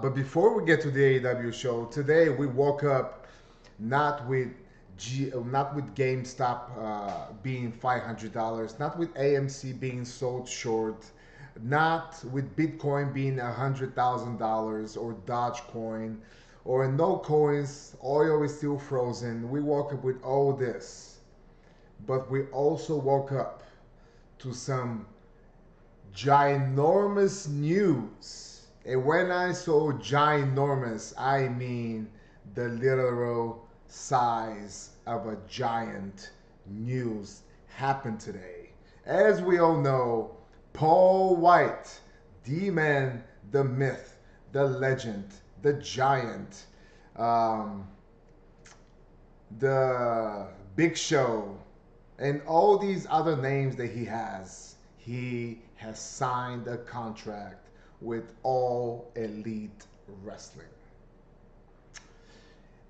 But before we get to the AEW show today, we woke up not with not with GameStop being $500, not with AMC being sold short, not with Bitcoin being $100,000 or Dogecoin, or no coins. Oil is still frozen. We woke up with all this, but we also woke up to some ginormous news. And when I saw ginormous, I mean the literal size of a giant news happened today. As we all know, Paul Wight, the man, the myth, the legend, the giant, um, the Big Show, and all these other names that he has signed a contract with All Elite Wrestling.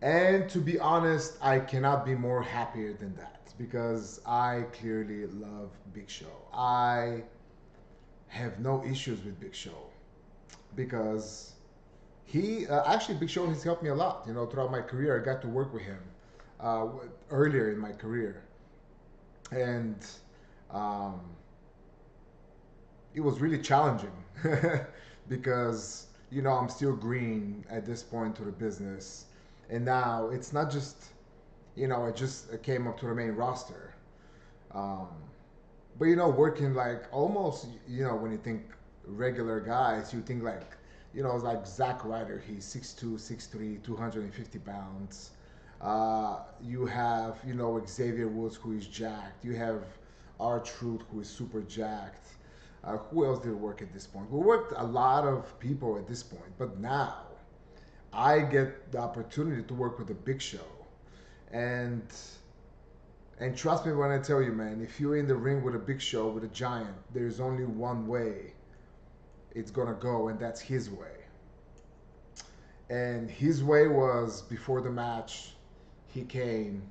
And to be honest, I cannot be more happier than that because I clearly love Big Show. I have no issues with Big Show because he actually Big Show has helped me a lot. You know, throughout my career, I got to work with him uh, earlier in my career, and um, it was really challenging because you know I'm still green at this point to the business, and now it's not just you know I just came up to the main roster, um, but you know working like almost you know when you think regular guys you think like you know like Zack Ryder, he's 6'2", 6'3", 250 pounds. You have you know Xavier Woods who is jacked. You have R-Truth who is super jacked. Who else did work at this point? We worked a lot of people at this point, but now I get the opportunity to work with a Big Show, and trust me when I tell you, man, if you're in the ring with a Big Show with a giant, there's only one way it's gonna go, and that's his way. And his way was before the match, he came,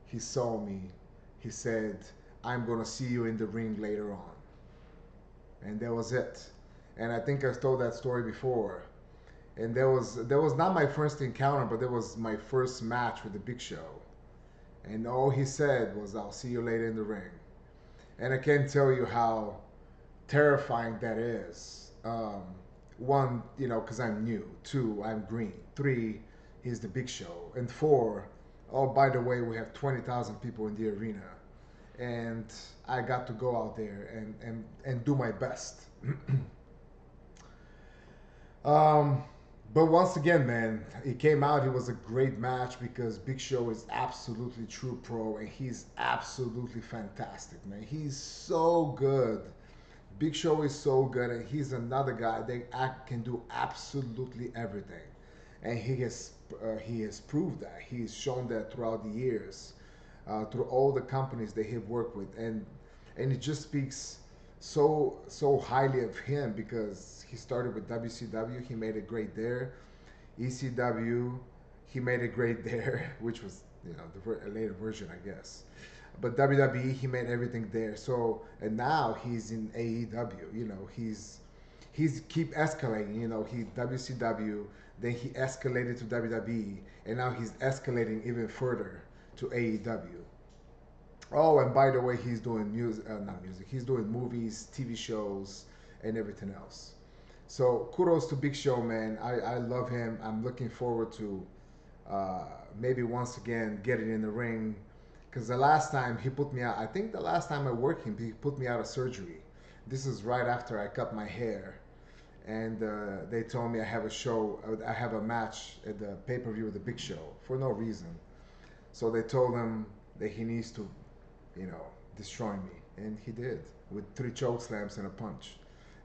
he saw me, he said, "I'm gonna see you in the ring later on." And that was it. And I think I've told that story before. And that was not my first encounter, but that was my first match with the Big Show. And all he said was, "I'll see you later in the ring." And I can't tell you how terrifying that is. One, you know, because I'm new. Two, I'm green. Three, he's the Big Show. And four, oh, by the way, we have 20,000 people in the arena. And I got to go out there and do my best. um, but once again, man, it came out. It was a great match because Big Show is absolutely true pro and he's absolutely fantastic, man. He's so good. Big Show is so good, and he's another guy that can do absolutely everything, and he has proved that. He's shown that throughout the years, through all the companies that he've worked with, and it just speaks so highly of him because he started with WCW. He made it great there. ECW, he made it great there, which was you know a later version, I guess. But WWE, he made everything there. So and now he's in AEW. You know, he's keep escalating. You know, he WCW, then he escalated to WWE, and now he's escalating even further to AEW. Oh, and by the way, he's doing music, not music. He's doing movies, TV shows, and everything else. So kudos to Big Show, man. I love him. I'm looking forward to uh, maybe once again getting in the ring. Because the last time he put me out, I think the last time I worked him, he put me out of surgery. This is right after I cut my hair. And they told me I have a show, I have a match at the pay-per-view with the Big Show for no reason. So they told him that he needs to, you know, destroy me. And he did with 3 choke slams and a punch.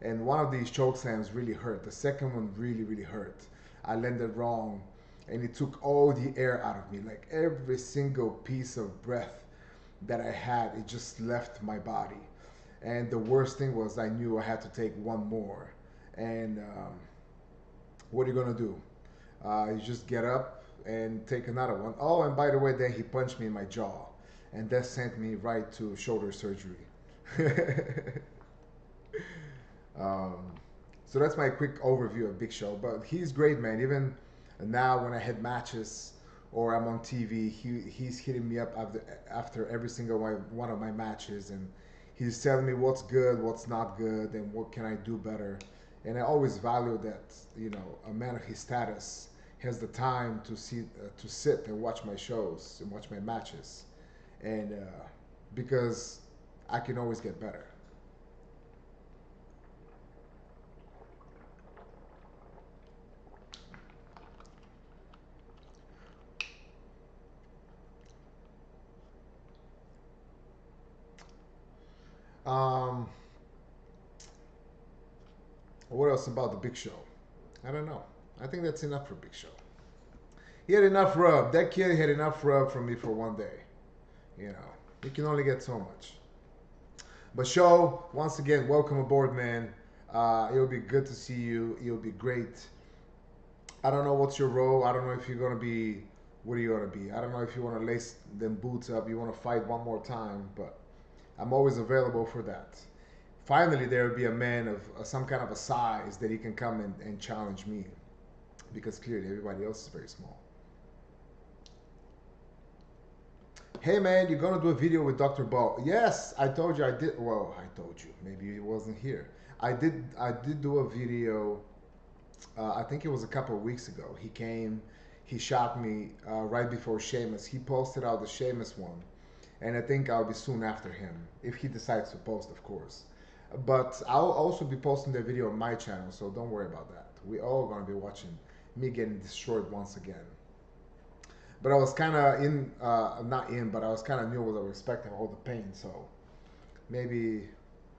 And one of these choke slams really hurt. The second one really hurt. I landed wrong and it took all the air out of me. Like every single piece of breath that I had, it just left my body. And the worst thing was I knew I had to take one more. And what are you gonna do? You just get up and take another one. Oh, and by the way, then he punched me in my jaw, and that sent me right to shoulder surgery. um, So that's my quick overview of Big Show. But he's great, man. Even now, when I had matches or I'm on TV, he's hitting me up after every single one of my matches, and he's telling me what's good, what's not good, and what can I do better. And I always value that, you know, a man of his status has the time to sit and watch my shows and watch my matches, and because I can always get better. Um, what else about the Big Show? I don't know. I think that's enough for Big Show. He had enough rub. That kid had enough rub from me for one day. You know, you can only get so much. But Show, once again, welcome aboard, man. It'll be good to see you. It'll be great. I don't know what's your role. I don't know if you're gonna be. What are you gonna be? I don't know if you want to lace them boots up. You want to fight one more time, but I'm always available for that. Finally, there will be a man of some kind of a size that he can come and challenge me, because clearly everybody else is very small. Hey man, you're gonna do a video with Dr. Ball. Yes, I told you I did. Well, I told you. Maybe he wasn't here. I did do a video. I think it was a couple of weeks ago. He came. He shot me right before Sheamus. He posted out the Sheamus one, and I think I'll be soon after him if he decides to post, of course. But I'll also be posting the video on my channel, so don't worry about that. We all gonna be watching me getting destroyed once again. But I was kind of in, not in, but I was kind of knew what I was expecting, all the pain. So maybe,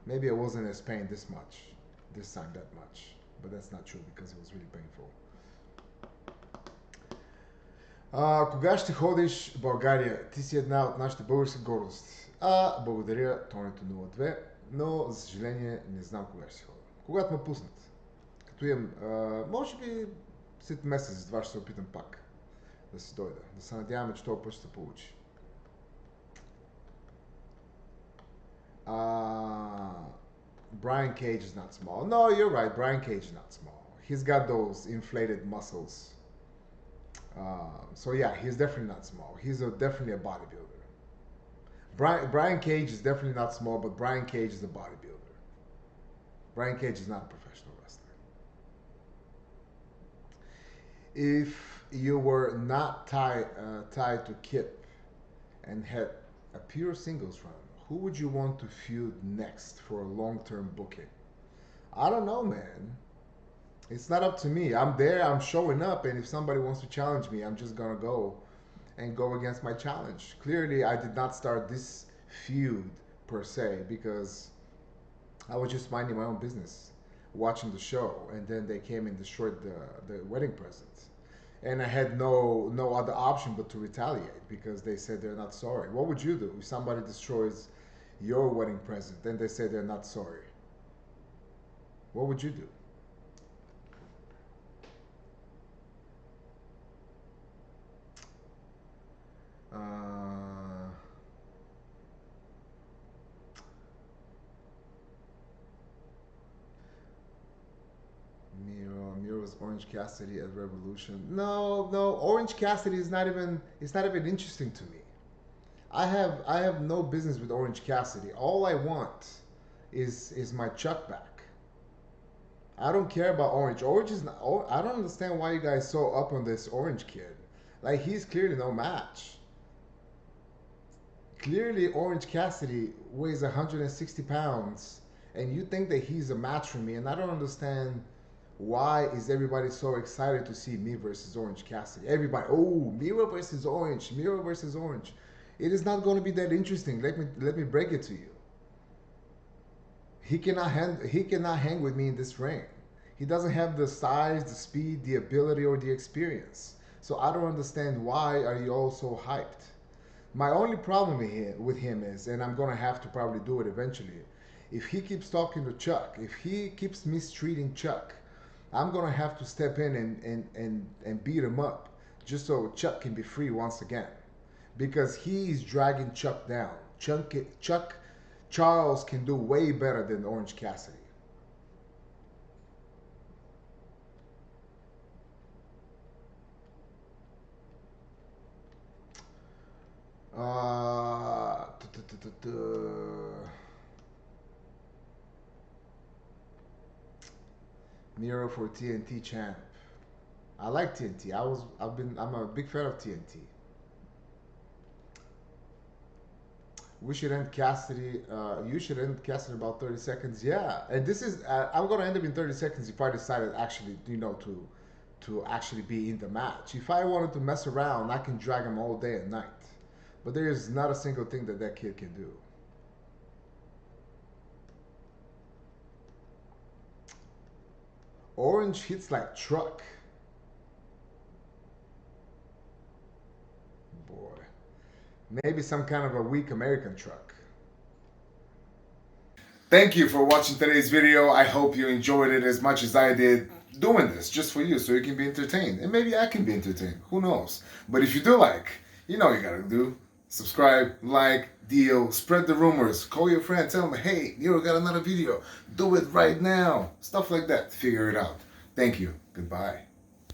maybe it wasn't as pain this much, this time that much. But that's not true because it was really painful. Кога ще ходиш в България? Ти си една от нашите български гордости. Благодаря, Тонито 02, но за съжаление не знам кога ще си ходя. Когато ме пуснат. Като имам, може би след месец, два ще се опитам пак да си дойда. Да се надяваме, че този път ще се получи. Brian Cage is not small. No, you're right. Brian Cage is not small. He's got those inflated muscles. So yeah, he's definitely not small. He's definitely a bodybuilder. Brian Cage is definitely not small, but Brian Cage is a bodybuilder. Brian Cage is not a professional wrestler. If you were not tied to Kip and had a pure singles run, who would you want to feud next for a long-term booking? I don't know, man. It's not up to me. I'm there, I'm showing up, and if somebody wants to challenge me, I'm just gonna go and go against my challenge. Clearly, I did not start this feud per se because I was just minding my own business, watching the show, and then they came and destroyed the wedding present. And I had no other option but to retaliate because they said they're not sorry. What would you do if somebody destroys your wedding present and they say they're not sorry? What would you do? Miro's Orange Cassidy at Revolution. No, Orange Cassidy is not even. It's not even interesting to me. I have no business with Orange Cassidy. All I want is my Chuck back. I don't care about Orange. Orange is not. I don't understand why you guys so up on this Orange kid. Like he's clearly no match. Clearly, Orange Cassidy weighs 160 pounds, and you think that he's a match for me, and I don't understand why is everybody so excited to see me versus Orange Cassidy. Everybody, oh, Miro versus Orange, Miro versus Orange. It is not going to be that interesting. Let me break it to you. He cannot hang with me in this ring. He doesn't have the size, the speed, the ability, or the experience. So I don't understand why are you all so hyped. My only problem with him is, and I'm going to have to probably do it eventually, if he keeps talking to Chuck, if he keeps mistreating Chuck, I'm going to have to step in and beat him up just so Chuck can be free once again. Because he's dragging Chuck down. Chuck Charles can do way better than Orange Cassidy. Miro for TNT champ. I like TNT. I'm a big fan of TNT. We should end Cassidy. You should end Cassidy in about 30 seconds. Yeah, and this is I'm gonna end up in 30 seconds if I decided actually, to actually be in the match. If I wanted to mess around, I can drag him all day and night. But there is not a single thing that that kid can do. Orange hits like truck. Boy. Maybe some kind of a weak American truck. Thank you for watching today's video. I hope you enjoyed it as much as I did doing this just for you so you can be entertained. And maybe I can be entertained. Who knows? But if you do like, you know what you gotta do. Subscribe, like, deal, spread the rumors, call your friend, tell them, hey, Miro got another video. Do it right now. Stuff like that. Figure it out. Thank you. Goodbye.